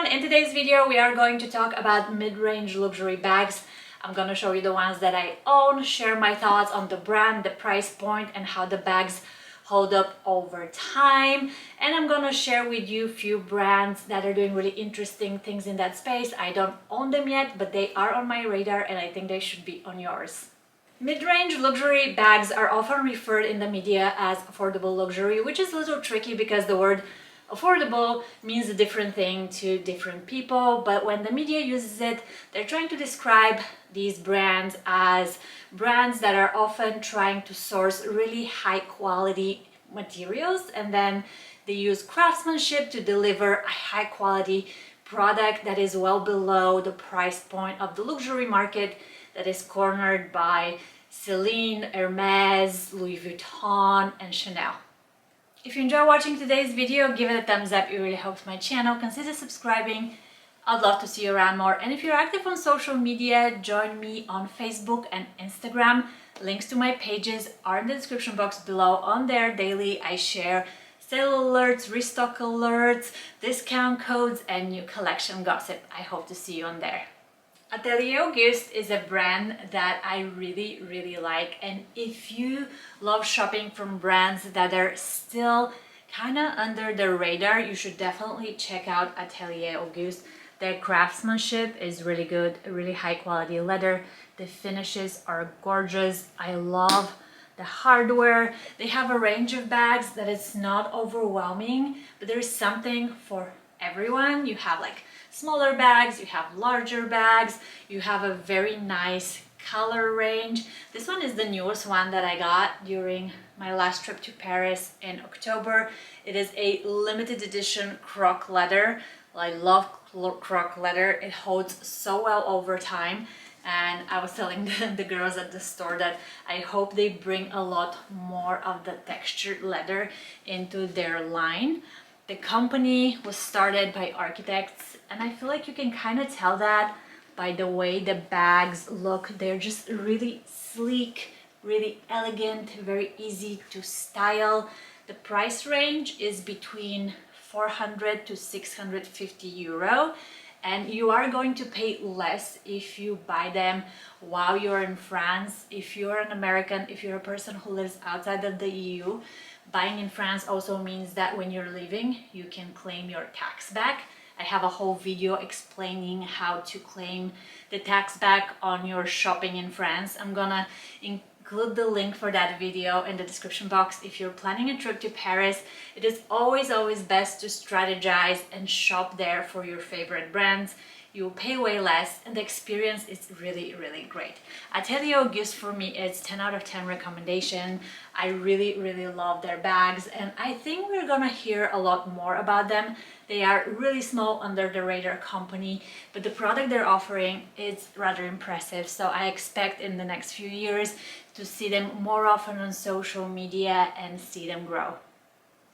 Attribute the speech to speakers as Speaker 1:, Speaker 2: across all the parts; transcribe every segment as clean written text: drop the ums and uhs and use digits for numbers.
Speaker 1: everyone! In today's video we are going to talk about mid-range luxury bags. I'm going to show you the ones that I own, share my thoughts on the brand, the price point, and how the bags hold up over time. And I'm going to share with you a few brands that are doing really interesting things in that space. I don't own them yet, but they are on my radar and I think they should be on yours. Mid-range luxury bags are often referred in the media as affordable luxury, which is a little tricky because the word affordable means a different thing to different people, but when the media uses it, they're trying to describe these brands as brands that are often trying to source really high quality materials, and then they use craftsmanship to deliver a high quality product that is well below the price point of the luxury market that is cornered by Celine, Hermes, Louis Vuitton, and Chanel. If you enjoy watching today's video, give it a thumbs up, it really helps my channel. Consider subscribing, I'd love to see you around more. And if you're active on social media, join me on Facebook and Instagram. Links to my pages are in the description box below. On there daily I share sale alerts, restock alerts, discount codes, and new collection gossip. I hope to see you on there. Ateliers Auguste is a brand that I really like, and if you love shopping from brands that are still kind of under the radar, you should definitely check out Ateliers Auguste. Their craftsmanship is really good, really high quality leather. The finishes are gorgeous. I love the hardware. They have a range of bags that is not overwhelming, but there is something for everyone. You have like smaller bags, you have larger bags, you have a very nice color range. This one is the newest one that I got during my last trip to Paris in October. It is a limited edition croc leather. I love croc leather. It holds so well over time, and I was telling the girls at the store that I hope they bring a lot more of the textured leather into their line. The company was started by architects, and I feel like you can kind of tell that by the way the bags look. They're just really sleek, really elegant, very easy to style. The price range is between 400 to 650 euro, and you are going to pay less if you buy them while you're in France. If you're an American, if you're a person who lives outside of the EU, buying in France also means that when you're leaving, you can claim your tax back. I have a whole video explaining how to claim the tax back on your shopping in France. I'm gonna include the link for that video in the description box. If you're planning a trip to Paris, it is always best to strategize and shop there for your favorite brands. You'll pay way less and the experience is really great. Ateliers Auguste for me is 10 out of 10 recommendation. I really love their bags, and I think we're gonna hear a lot more about them. They are really small, under the radar company, but the product they're offering is rather impressive. So I expect in the next few years to see them more often on social media and see them grow.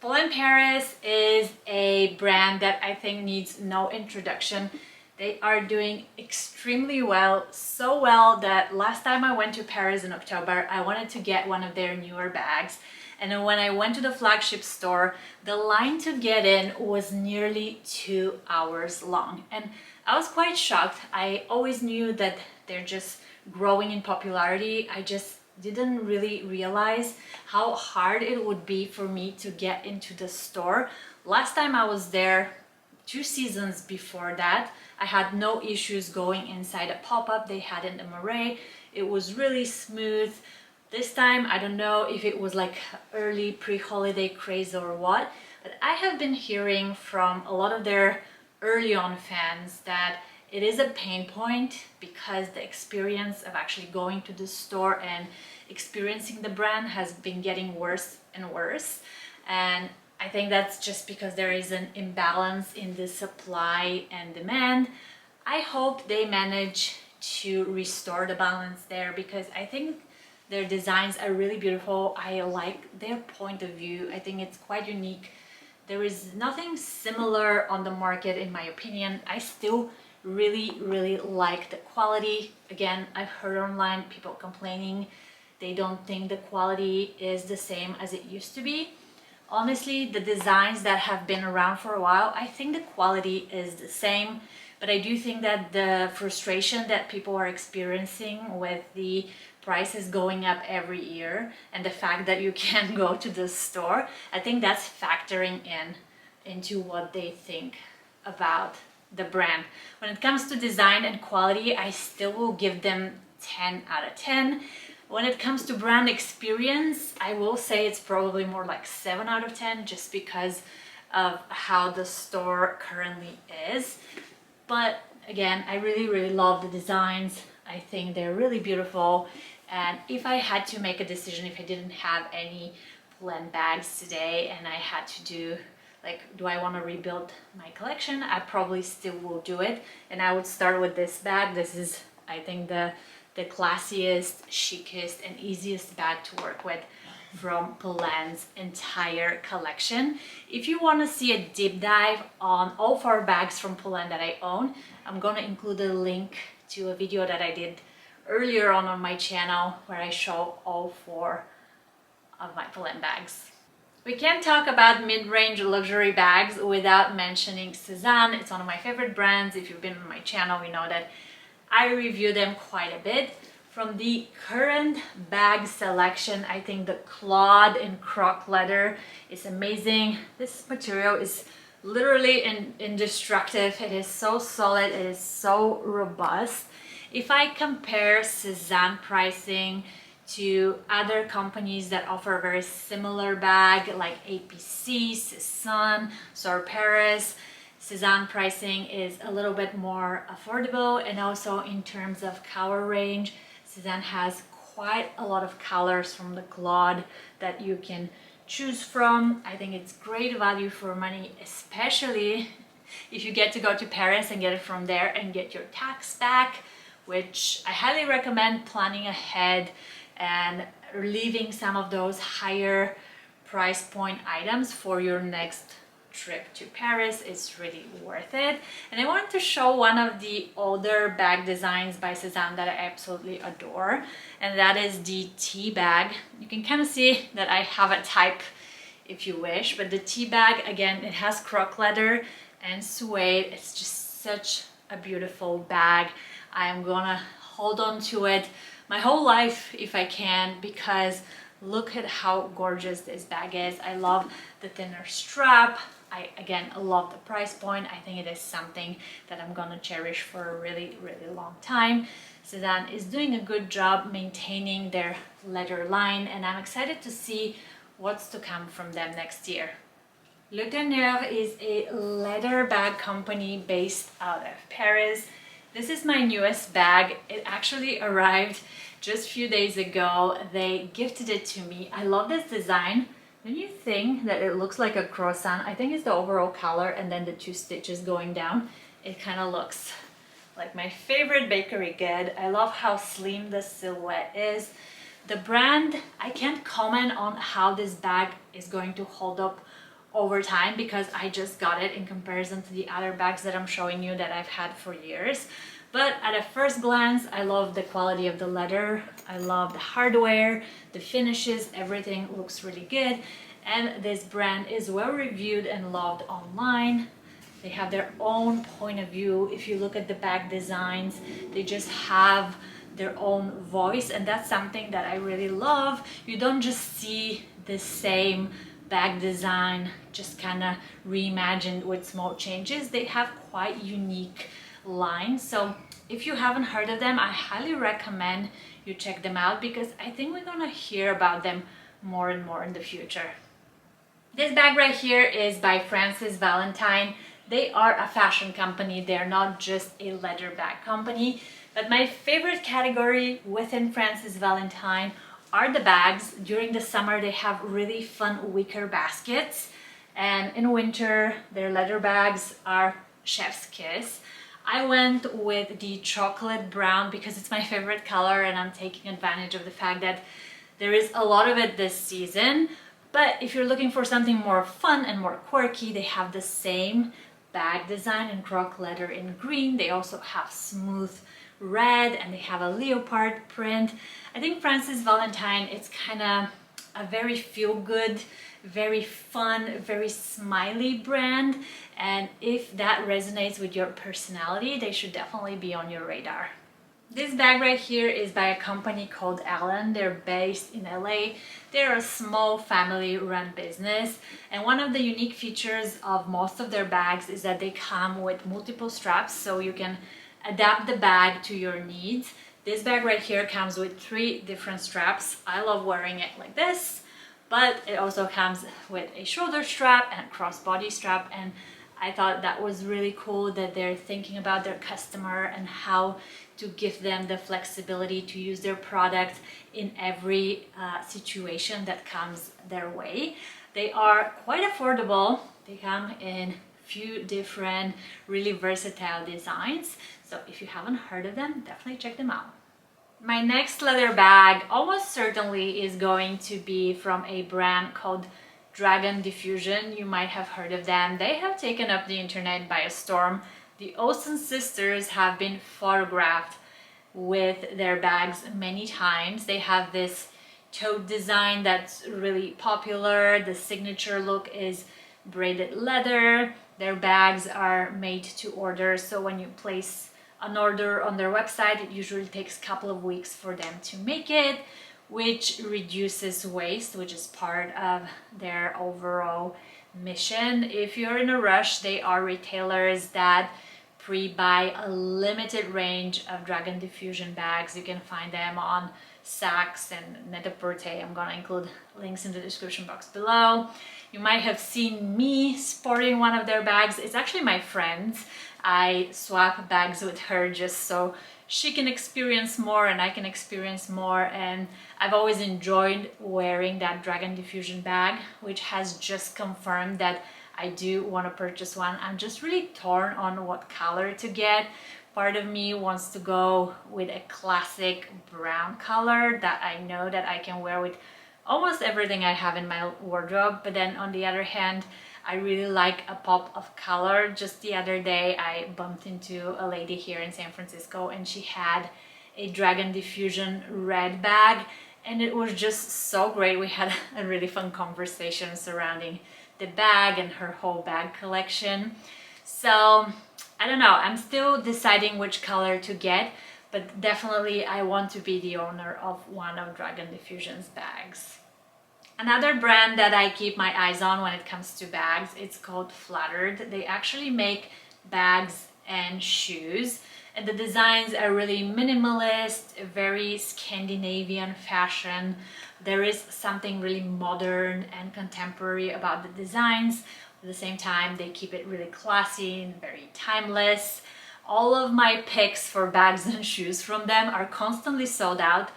Speaker 1: Polene Paris is a brand that I think needs no introduction. They are doing extremely well, so well that last time I went to Paris in October, I wanted to get one of their newer bags. And then when I went to the flagship store, the line to get in was nearly 2 hours long. And I was quite shocked. I always knew that they're just growing in popularity. I just didn't really realize how hard it would be for me to get into the store. Last time I was there, 2 seasons before that, I had no issues going inside a pop-up they had in the Marais. It was really smooth. This time, I don't know if it was like early pre-holiday craze or what, but I have been hearing from a lot of their early on fans that it is a pain point because the experience of actually going to the store and experiencing the brand has been getting worse and worse. And I think that's just because there is an imbalance in the supply and demand. I hope they manage to restore the balance there, because I think their designs are really beautiful. I like their point of view. I think it's quite unique. There is nothing similar on the market in my opinion. I still really like the quality. Again, I've heard online people complaining they don't think the quality is the same as it used to be. Honestly, the designs that have been around for a while, I think the quality is the same, but I do think that the frustration that people are experiencing with the prices going up every year and the fact that you can't go to the store, I think that's factoring into what they think about the brand. When it comes to design and quality, I still will give them 10 out of 10. When it comes to brand experience, I will say it's probably more like 7 out of 10 just because of how the store currently is. But again, I really love the designs. I think they're really beautiful. And if I had to make a decision, if I didn't have any Polene bags today and I had to do like, do I want to rebuild my collection? I probably still will do it. And I would start with this bag. This is, I think, the classiest, chicest, and easiest bag to work with from Polene's entire collection. If you want to see a deep dive on all 4 bags from Polene that I own, I'm going to include a link to a video that I did earlier on my channel where I show all 4 of my Polene bags. We can't talk about mid-range luxury bags without mentioning Sezane. It's one of my favorite brands. If you've been on my channel, you know that I review them quite a bit. From the current bag selection, I think the cloth in croc leather is amazing. This material is literally indestructible. It is so solid, it is so robust. If I compare Sezane pricing to other companies that offer a very similar bag like APC, Szane, Paris, Sezane pricing is a little bit more affordable, and also in terms of color range, Sezane has quite a lot of colors from the cloth that you can choose from. I think it's great value for money, especially if you get to go to Paris and get it from there and get your tax back, which I highly recommend planning ahead and leaving some of those higher price point items for your next trip to Paris. Is really worth it. And I wanted to show one of the older bag designs by Sezane that I absolutely adore, and that is the tea bag. You can kind of see that I have a type if you wish, but the tea bag, again, it has croc leather and suede. It's just such a beautiful bag. I'm gonna hold on to it my whole life if I can, because look at how gorgeous this bag is. I love the thinner strap. I again love the price point. I think it is something that I'm gonna cherish for a really long time. Sezane is doing a good job maintaining their leather line, and I'm excited to see what's to come from them next year. Tanneur is a leather bag company based out of Paris. This is my newest bag. It actually arrived just a few days ago. They gifted it to me. I love this design. Don't you think that it looks like a croissant? I think it's the overall color and then the 2 stitches going down. It kind of looks like my favorite bakery good. I love how slim the silhouette is. The brand, I can't comment on how this bag is going to hold up over time because I just got it in comparison to the other bags that I'm showing you that I've had for years. But at a first glance, I love the quality of the leather. I love the hardware, the finishes, everything looks really good. And this brand is well reviewed and loved online. They have their own point of view. If you look at the bag designs, they just have their own voice, and that's something that I really love. You don't just see the same bag design just kind of reimagined with small changes. They have quite unique lines, so if you haven't heard of them, I highly recommend you check them out because I think we're gonna hear about them more and more in the future. This bag right here is by Valentine. They are a fashion company. They're not just a leather bag company, but my favorite category within Valentine are the bags. During the summer, they have really fun wicker baskets, and in winter, their leather bags are chef's kiss. I went with the chocolate brown because it's my favorite color, and I'm taking advantage of the fact that there is a lot of it this season. But if you're looking for something more fun and more quirky, they have the same bag design in croc leather in green. They also have smooth red, and they have a leopard print. I think Valentine, it's kind of a very feel-good, very fun, very smiley brand, and if that resonates with your personality, they should definitely be on your radar. This bag right here is by a company called Aallyn. They're based in LA. They're a small family-run business, and one of the unique features of most of their bags is that they come with multiple straps, so you can adapt the bag to your needs. This bag right here comes with 3 different straps. I love wearing it like this, but it also comes with a shoulder strap and a crossbody strap, and I thought that was really cool that they're thinking about their customer and how to give them the flexibility to use their product in every situation that comes their way. They are quite affordable. They come in few different really versatile designs, so if you haven't heard of them, definitely check them out. My next leather bag almost certainly is going to be from a brand called Diffusion. You might have heard of them. They have taken up the internet by a storm. The Olsen sisters have been photographed with their bags many times. They have this tote design that's really popular. The signature look is braided leather. Their bags are made to order, so when you place an order on their website, it usually takes a couple of weeks for them to make it, which reduces waste, which is part of their overall mission. If you're in a rush, they are retailers that pre-buy a limited range of Diffusion bags. You can find them on Saks and Net-a-Porter. I'm gonna include links in the description box below. You might have seen me sporting one of their bags. It's actually my friend's. I swap bags with her just so she can experience more and I can experience more, and I've always enjoyed wearing that Diffusion bag, which has just confirmed that I do want to purchase one. I'm just really torn on what color to get. Part of me wants to go with a classic brown color that I know that I can wear with almost everything I have in my wardrobe, but then on the other hand, I really like a pop of color. Just the other day I bumped into a lady here in San Francisco and she had a Diffusion red bag, and it was just so great. We had a really fun conversation surrounding the bag and her whole bag collection. So I don't know, I'm still deciding which color to get, but definitely I want to be the owner of one of Diffusion's bags. Another brand that I keep my eyes on when it comes to bags, it's called Flattered. They actually make bags and shoes, and the designs are really minimalist, very Scandinavian fashion. There is something really modern and contemporary about the designs. At the same time, they keep it really classy and very timeless. All of my picks for bags and shoes from them are constantly sold out,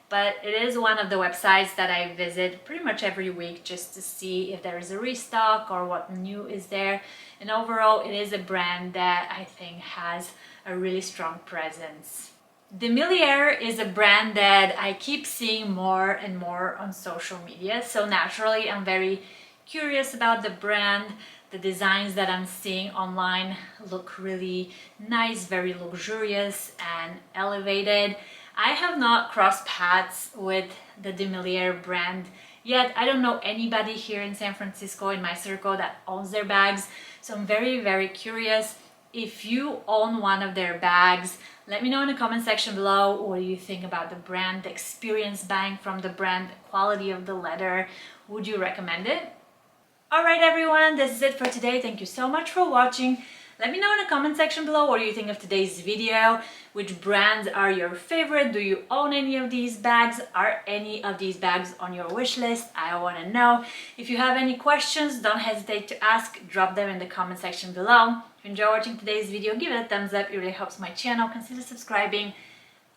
Speaker 1: but it is one of the websites that I visit pretty much every week just to see if there is a restock or what new is there. And overall, it is a brand that I think has a really strong presence. DeMillier is a brand that I keep seeing more and more on social media, so naturally I'm very curious about the brand. The designs that I'm seeing online look really nice, very luxurious and elevated. I have not crossed paths with the DeMillier brand yet. I don't know anybody here in San Francisco in my circle that owns their bags, so I'm very, very curious. If you own one of their bags, let me know in the comment section below what you think about the brand, the experience buying from the brand, the quality of the leather. Would you recommend it? Alright everyone, this is it for today. Thank you so much for watching. Let me know in the comment section below what you think of today's video. Which brands are your favorite? Do you own any of these bags? Are any of these bags on your wish list? I want to know. If you have any questions, don't hesitate to ask. Drop them in the comment section below. If you enjoy watching today's video, give it a thumbs up. It really helps my channel. Consider subscribing.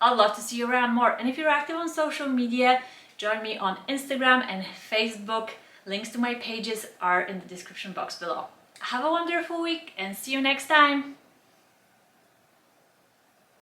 Speaker 1: I'd love to see you around more. And if you're active on social media, join me on Instagram and Facebook. Links to my pages are in the description box below. Have a wonderful week and see you next time!